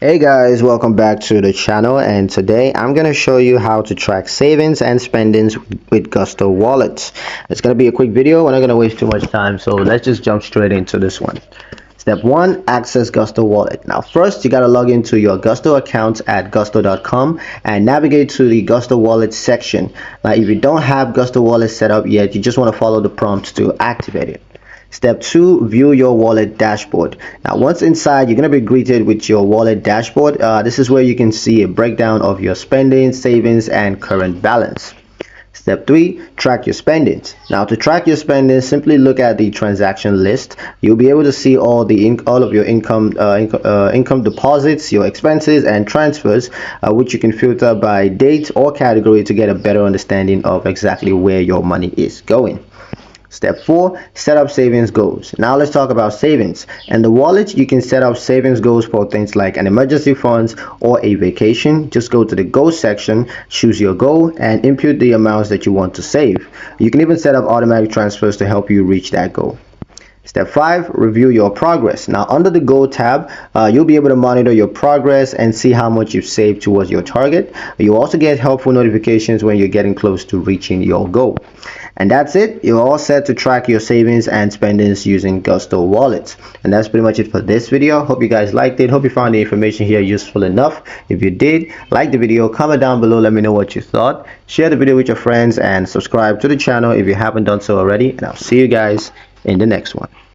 Hey guys, welcome back to the channel, and today I'm going to show you how to track savings and spendings with Gusto wallets. It's going to be a quick video. We're not going to waste too much time, so let's just jump straight into this one. Step 1, access Gusto wallet. Now first you got to log into your Gusto account at gusto.com and navigate to the Gusto wallet section. Now if you don't have Gusto wallet set up yet, you just want to follow the prompts to activate it. Step 2, view your wallet dashboard. Now once inside, you're going to be greeted with your wallet dashboard. This is where you can see a breakdown of your spending, savings, and current balance. Step 3, track your spendings. Now to track your spending, simply look at the transaction list. You'll be able to see all of your income deposits, your expenses, and transfers, which you can filter by date or category to get a better understanding of exactly where your money is going. Step 4, set up savings goals. Now let's talk about savings. In the wallet, you can set up savings goals for things like an emergency funds or a vacation. Just go to the goals section, choose your goal, and input the amounts that you want to save. You can even set up automatic transfers to help you reach that goal. Step 5, review your progress. Now under the goal tab, you'll be able to monitor your progress and see how much you've saved towards your target. You'll also get helpful notifications when you're getting close to reaching your goal. And that's it. You're all set to track your savings and spendings using Gusto Wallet. And that's pretty much it for this video. Hope you guys liked it. Hope you found the information here useful enough. If you did, like the video, comment down below, let me know what you thought. Share the video with your friends and subscribe to the channel if you haven't done so already. And I'll see you guys in the next one.